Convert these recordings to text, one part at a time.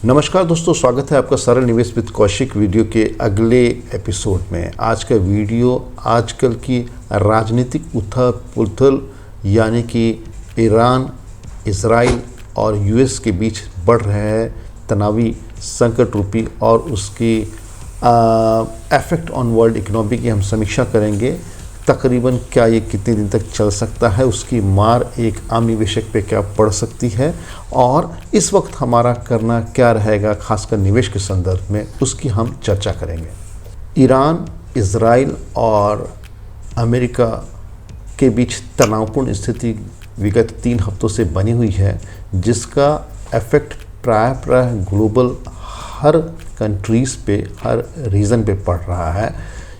नमस्कार दोस्तों, स्वागत है आपका सरल निवेश विद कौशिक वीडियो के अगले एपिसोड में। आज का वीडियो आजकल की राजनीतिक उथल-पुथल यानी कि ईरान, इजराइल और यूएस के बीच बढ़ रहे हैं तनावी संकट रूपी और उसकी इफेक्ट ऑन वर्ल्ड इकोनॉमी की हम समीक्षा करेंगे। तकरीबन क्या ये कितने दिन तक चल सकता है, उसकी मार एक आम निवेशक पे क्या पड़ सकती है और इस वक्त हमारा करना क्या रहेगा खासकर निवेश के संदर्भ में, उसकी हम चर्चा करेंगे। ईरान, इजराइल और अमेरिका के बीच तनावपूर्ण स्थिति विगत 3 हफ्तों से बनी हुई है, जिसका इफेक्ट प्राय ग्लोबल हर कंट्रीज़ पे, हर रीजन पे पड़ रहा है।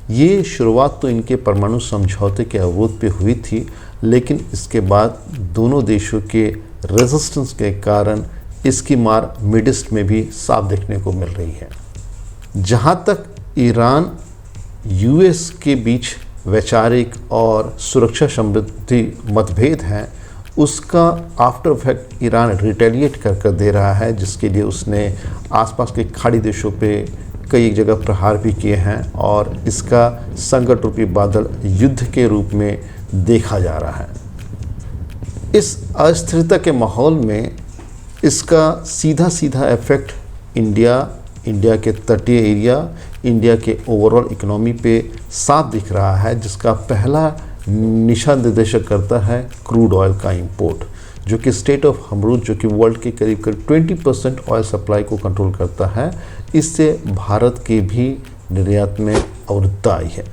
ये शुरुआत तो इनके परमाणु समझौते के अवरोध पे हुई थी, लेकिन इसके बाद दोनों देशों के रेजिस्टेंस के कारण इसकी मार मिड ईस्ट में भी साफ देखने को मिल रही है। जहाँ तक ईरान यूएस के बीच वैचारिक और सुरक्षा संबंधी मतभेद हैं, उसका आफ्टर इफेक्ट ईरान रिटेलिएट कर दे रहा है, जिसके लिए उसने आसपास के खाड़ी देशों पे कई जगह प्रहार भी किए हैं और इसका संकट रूपी बादल युद्ध के रूप में देखा जा रहा है। इस अस्थिरता के माहौल में इसका सीधा इफेक्ट इंडिया के तटीय एरिया, इंडिया के ओवरऑल इकोनॉमी पे साफ दिख रहा है, जिसका पहला निशान निर्देशक करता है क्रूड ऑयल का इंपोर्ट, जो कि स्टेट ऑफ हर्मुज़, जो कि वर्ल्ड के करीब 20% ऑयल सप्लाई को कंट्रोल करता है। इससे भारत के भी निर्यात में अवरुद्धता आई है।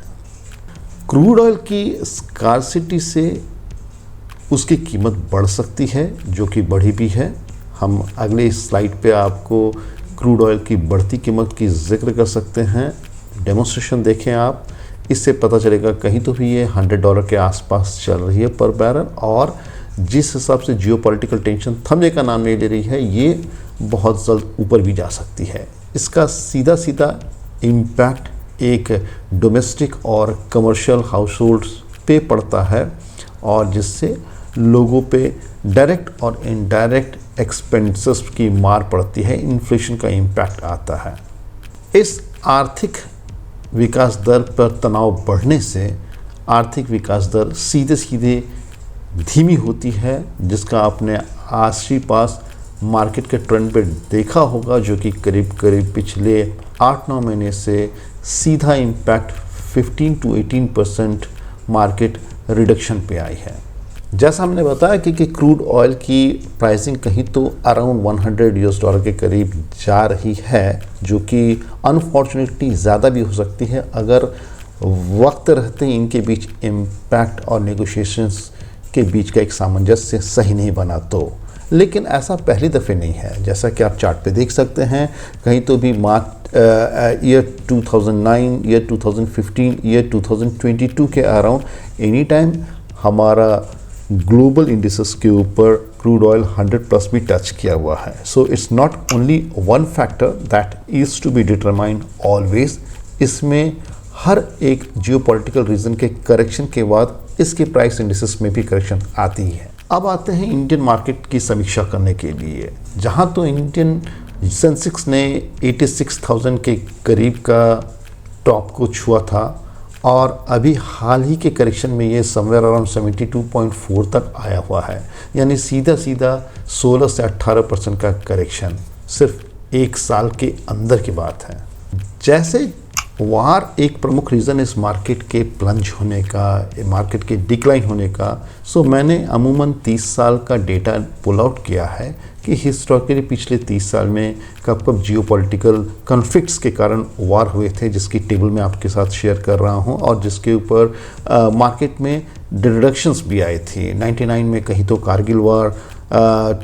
क्रूड ऑयल की स्कार्सिटी से उसकी कीमत बढ़ सकती है, जो कि बढ़ी भी है। हम अगले स्लाइड पे आपको क्रूड ऑयल की बढ़ती कीमत की जिक्र कर सकते हैं। डेमोन्स्ट्रेशन देखें आप, इससे पता चलेगा कहीं तो भी ये $100 के आसपास चल रही है पर बैरल, और जिस हिसाब से जियोपॉलिटिकल टेंशन थमने का नाम नहीं ले रही है, ये बहुत जल्द ऊपर भी जा सकती है। इसका सीधा इम्पैक्ट एक डोमेस्टिक और कमर्शियल हाउस होल्ड्स पे पड़ता है और जिससे लोगों पे डायरेक्ट और इनडायरेक्ट एक्सपेंसेस की मार पड़ती है, इन्फ्लेशन का इम्पैक्ट आता है। इस आर्थिक विकास दर पर तनाव बढ़ने से आर्थिक विकास दर सीधे धीमी होती है, जिसका आपने आस मार्केट के ट्रेंड पे देखा होगा, जो कि करीब पिछले 8-9 महीने से सीधा इम्पैक्ट 15 to 18% मार्केट रिडक्शन पे आई है। जैसा हमने बताया कि क्रूड ऑयल की प्राइसिंग कहीं तो अराउंड $100 के करीब जा रही है, जो कि अनफॉर्चुनेटली ज़्यादा भी हो सकती है अगर वक्त रहते इनके बीच इम्पैक्ट और नेगोशिएशंस के बीच का एक सामंजस्य सही नहीं बना तो। लेकिन ऐसा पहली दफ़े नहीं है, जैसा कि आप चार्ट पे देख सकते हैं। कहीं तो भी ईयर 2009, ईयर 2015, ईयर 2022 के अराउंड एनी टाइम हमारा ग्लोबल इंडिसेस के ऊपर क्रूड ऑयल 100+ भी टच किया हुआ है। So it's not only one factor that is to be determined always. इसमें हर एक जियोपॉलिटिकल रीजन के करेक्शन के बाद इसके प्राइस इंडिसेस में भी करेक्शन आती है। अब आते हैं इंडियन मार्केट की समीक्षा करने के लिए, जहां तो इंडियन सेंसेक्स ने 86,000 के करीब का टॉप को छुआ था और अभी हाल ही के करेक्शन में ये समवेयर अराउंड 72.4 तक आया हुआ है, यानी सीधा 16 से 18% का करेक्शन सिर्फ एक साल के अंदर की बात है। जैसे वार एक प्रमुख रीज़न इस मार्केट के प्लंज होने का, मार्केट के डिक्लाइन होने का, सो मैंने अमूमन 30 साल का डेटा पुल आउट किया है कि हिस्टोरिकली पिछले 30 साल में कब जियोपॉलिटिकल कॉन्फ्लिक्ट्स के कारण वार हुए थे, जिसकी टेबल मैं आपके साथ शेयर कर रहा हूं और जिसके ऊपर मार्केट में डिडक्शंस भी आई थी। 99 में कहीं तो कारगिल वार,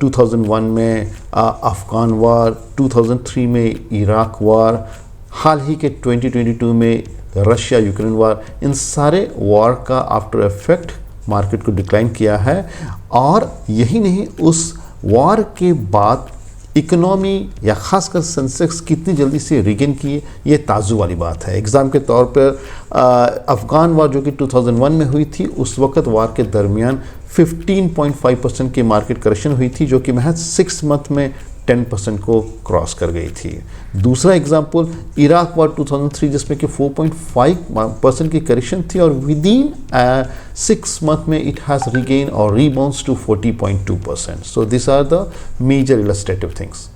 2001 में अफ़गान वार, 2003 में इराक वार, हाल ही के 2022 में रशिया यूक्रेन वार, इन सारे वार का आफ्टर इफेक्ट मार्केट को डिक्लाइन किया है। और यही नहीं, उस वार के बाद इकोनॉमी या खासकर सेंसेक्स कितनी जल्दी से रिगेन की, ये ताज़ु वाली बात है। एग्ज़ाम के तौर पर अफ़गान वार जो कि 2001 में हुई थी, उस वक्त वार के दरमियान 15.5% की मार्केट करेक्शन हुई थी, जो कि महज 6 मंथ में 10% को क्रॉस कर गई थी। दूसरा एग्जाम्पल इराक वॉर 2003 जिसमें कि 4.5% की करेक्शन थी और विद इन 6 मंथ में इट हैज़ रिगेन और rebounds to 40.2%। So this are the major illustrative things.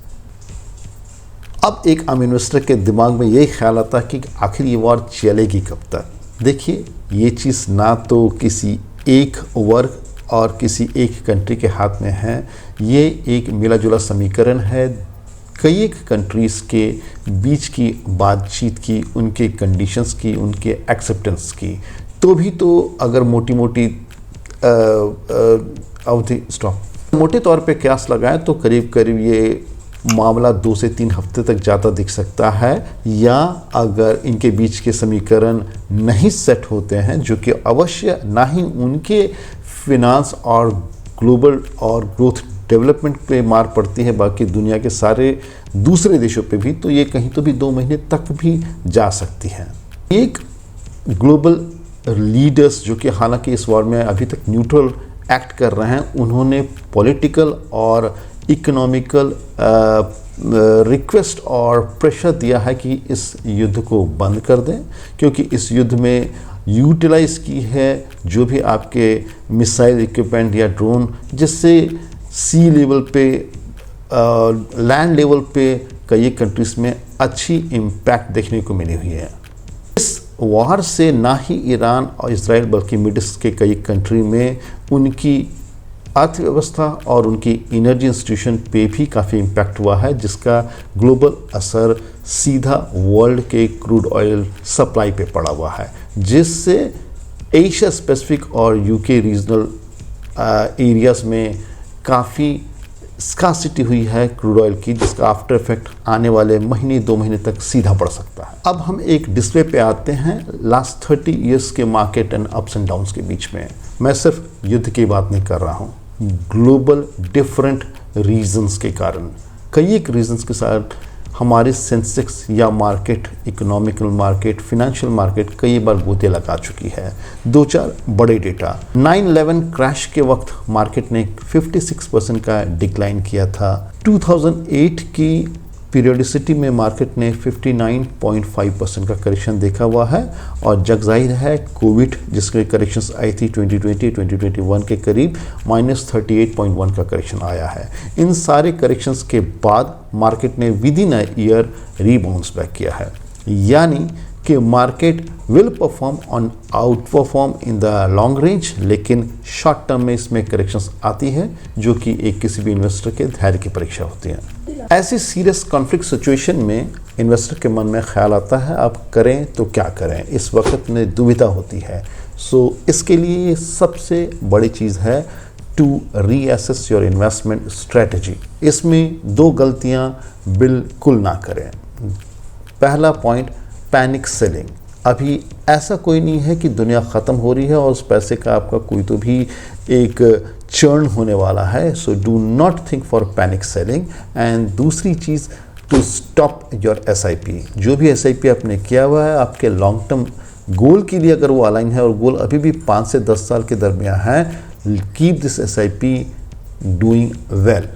अब एक आम इन्वेस्टर के दिमाग में यही ख्याल आता है कि आखिर ये वॉर चलेगी कब तक। देखिए, ये चीज़ ना तो किसी एक वर्ग और किसी एक कंट्री के हाथ में है, ये एक मिला जुला समीकरण है कई एक कंट्रीज़ के बीच की बातचीत की, उनके कंडीशंस की, उनके एक्सेप्टेंस की। तो भी तो अगर मोटी मोटी अवधि स्टॉप मोटे तौर पे क्यास लगाएं तो करीब करीब ये मामला 2 से 3 हफ्ते तक ज़्यादा दिख सकता है, या अगर इनके बीच के समीकरण नहीं सेट होते हैं, जो कि अवश्य ना ही उनके फिनांस और ग्लोबल और ग्रोथ डेवलपमेंट पे मार पड़ती है, बाकी दुनिया के सारे दूसरे देशों पे भी, तो ये कहीं तो भी 2 महीने तक भी जा सकती है। एक ग्लोबल लीडर्स जो कि हालांकि इस वॉर में अभी तक न्यूट्रल एक्ट कर रहे हैं, उन्होंने पॉलिटिकल और इकोनॉमिकल रिक्वेस्ट और प्रेशर दिया है कि इस युद्ध को बंद कर दें, क्योंकि इस युद्ध में यूटिलाइज की है जो भी आपके मिसाइल इक्विपमेंट या ड्रोन, जिससे सी लेवल पे लैंड लेवल पे कई कंट्रीज़ में अच्छी इम्पैक्ट देखने को मिली हुई है। इस वॉर से ना ही ईरान और इजराइल बल्कि मिडिल ईस्ट के कई कंट्री में उनकी अर्थव्यवस्था और उनकी एनर्जी इंस्टीट्यूशन पे भी काफ़ी इम्पैक्ट हुआ है, जिसका ग्लोबल असर सीधा वर्ल्ड के क्रूड ऑयल सप्लाई पे पड़ा हुआ है, जिससे एशिया स्पेसिफिक और यूके रीजनल एरियाज़ में काफ़ी स्कार्सिटी हुई है क्रूड ऑयल की, जिसका आफ्टर इफेक्ट आने वाले महीने 2 महीने तक सीधा पड़ सकता है। अब हम एक डिस्प्ले पे आते हैं लास्ट 30 ईयर्स के market and ups and downs के बीच में। मैं सिर्फ युद्ध की बात नहीं कर रहा हूँ, ग्लोबल डिफरेंट रीजंस के कारण, कई एक रीजंस के साथ हमारे सेंसेक्स या market, economical market, financial market कई बार गोते लगा चुकी है। 2-4 बड़े डेटा, 9/11 क्रैश के वक्त मार्केट ने 56% का डिक्लाइन किया था। 2008 की पीरियडिसिटी में मार्केट ने 59.5% का करेक्शन देखा हुआ है, और जग जाहिर है कोविड जिसके करेक्शंस आई थी 2020-2021 के करीब -38.1 का करेक्शन आया है। इन सारे करेक्शंस के बाद मार्केट ने with in a year rebounds back किया है, यानी कि market will perform on out perform in the long range, लेकिन शॉर्ट टर्म में इसमें करेक्शंस आती है जो कि एक किसी भी इन्वेस्टर के धैर्य की परीक्षा होती है। ऐसी सीरियस कॉन्फ्लिक्ट सिचुएशन में इन्वेस्टर के मन में ख्याल आता है अब करें तो क्या करें, इस वक्त में दुविधा होती है। सो इसके लिए सबसे बड़ी चीज़ है to reassess your investment strategy. इसमें 2 गलतियां बिल्कुल ना करें। पहला पॉइंट, पैनिक सेलिंग। अभी ऐसा कोई नहीं है कि दुनिया ख़त्म हो रही है और उस पैसे का आपका कोई तो भी एक चर्न होने वाला है। So do not think for panic selling. And दूसरी चीज़, टू स्टॉप योर SIP। जो भी SIP आपने किया हुआ है आपके लॉन्ग टर्म गोल के लिए अगर वो अलाइन है और गोल अभी भी 5 से 10 साल के दरमियान है, keep this SIP doing well.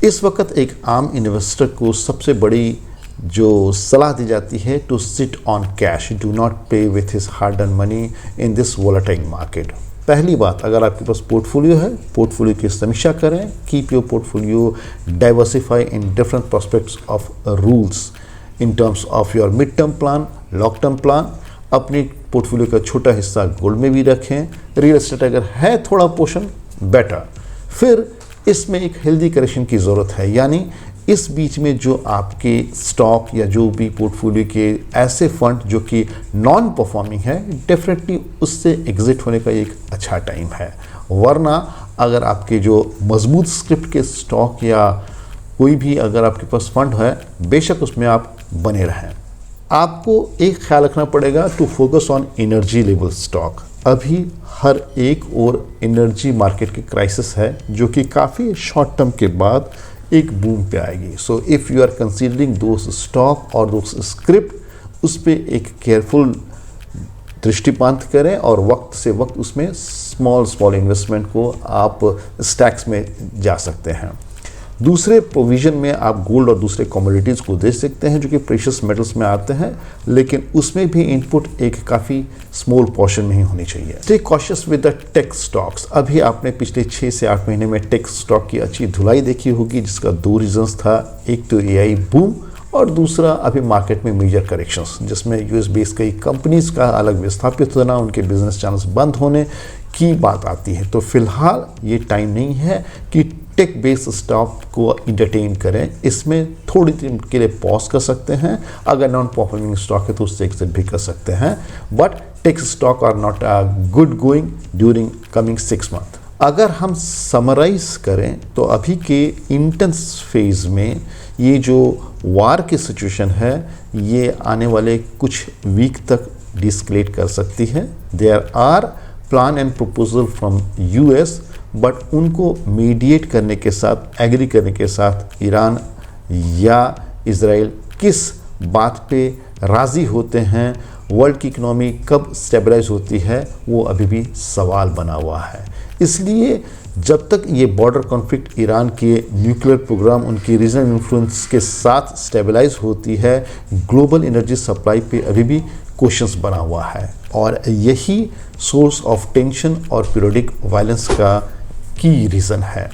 इस वक्त एक आम इन्वेस्टर को सबसे बड़ी जो सलाह दी जाती है, to sit on cash, do not pay with his hard earn money in this volatile market. पहली बात, अगर आपके पास पोर्टफोलियो है, पोर्टफोलियो की समीक्षा करें, keep your portfolio diversify in different prospects of rules in terms of your mid term plan, long term plan. अपनी portfolio का छोटा हिस्सा गोल्ड में भी रखें, रियल एस्टेट अगर है थोड़ा पोर्शन बेटर। फिर इसमें एक हेल्दी करेक्शन की ज़रूरत है, यानी इस बीच में जो आपके स्टॉक या जो भी पोर्टफोलियो के ऐसे फंड जो कि नॉन परफॉर्मिंग है, डेफिनेटली उससे एग्जिट होने का एक अच्छा टाइम है। वरना अगर आपके जो मजबूत स्क्रिप्ट के स्टॉक या कोई भी अगर आपके पास फंड है, बेशक उसमें आप बने रहें। आपको एक ख्याल रखना पड़ेगा, to focus on energy level stock. अभी हर एक और एनर्जी मार्केट की क्राइसिस है जो कि काफ़ी शॉर्ट टर्म के बाद एक बूम पे आएगी। So if you are considering those stock और दोस स्क्रिप्ट, उस पर एक केयरफुल दृष्टिपात करें और वक्त से वक्त उसमें स्मॉल इन्वेस्टमेंट को आप स्टैक्स में जा सकते हैं। दूसरे प्रोविज़न में आप गोल्ड और दूसरे कमोडिटीज़ को दे सकते हैं जो कि प्रेशियस मेटल्स में आते हैं, लेकिन उसमें भी इनपुट एक काफ़ी स्मॉल पोर्शन में ही होनी चाहिए। Stay cautious with the tech stocks. अभी आपने पिछले 6 से 8 महीने में टेक स्टॉक की अच्छी धुलाई देखी होगी, जिसका 2 रीजंस था। एक तो AI बूम और दूसरा अभी मार्केट में मेजर करेक्शंस, जिसमें यूएस बेस्ड कई कंपनीज का अलग विस्थापित होना, उनके बिजनेस चैनल्स बंद होने की बात आती है। तो फिलहाल ये टाइम नहीं है कि टेक बेस्ड स्टॉक को इंटरटेन करें। इसमें थोड़ी दिन के लिए पॉज कर सकते हैं। अगर नॉन परफॉर्मिंग स्टॉक है तो उससे एग्जिट भी कर सकते हैं, but tech stock are not good going during coming 6 month. अगर हम समराइज करें तो अभी के इंटेंस फेज में ये जो वार की सिचुएशन है, ये आने वाले कुछ वीक तक डिस्कलेट कर सकती है। There are plan and proposal from US, but उनको मीडिएट करने के साथ, एग्री करने के साथ ईरान या इजराइल किस बात पे राज़ी होते हैं, वर्ल्ड की इकोनॉमी कब स्टेबलाइज होती है, वो अभी भी सवाल बना हुआ है। इसलिए जब तक ये बॉर्डर कॉन्फ्लिक्ट ईरान के न्यूक्लियर प्रोग्राम, उनकी रीजनल इन्फ्लुएंस के साथ स्टेबलाइज होती है, ग्लोबल एनर्जी सप्लाई पे अभी भी क्वेश्चंस बना हुआ है। और यही सोर्स ऑफ टेंशन और पीरियोडिक वायलेंस का की रीज़न है।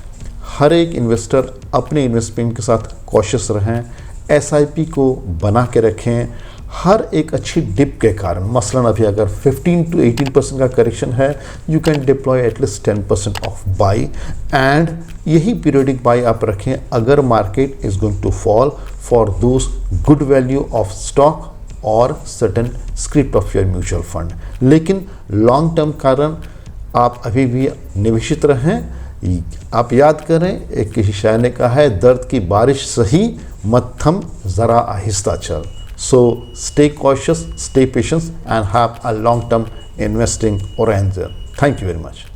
हर एक इन्वेस्टर अपने इन्वेस्टमेंट के साथ कॉशियस रहें, SIP को बना के रखें। हर एक अच्छी डिप के कारण, मसलन अभी अगर 15 to 18% का करेक्शन है, you can deploy at least 10% of buy, and यही पीरियोडिक बाई आप रखें अगर market is going to fall for those good value of stock और certain script of your mutual fund. लेकिन लॉन्ग टर्म कारण आप अभी भी निवेशित रहें। आप याद करें, एक किसी शायर ने कहा है, दर्द की बारिश सही मत थम ज़रा आहिस्ता चल। So stay cautious, stay patient, and have a long-term investing orientation. Thank you very much.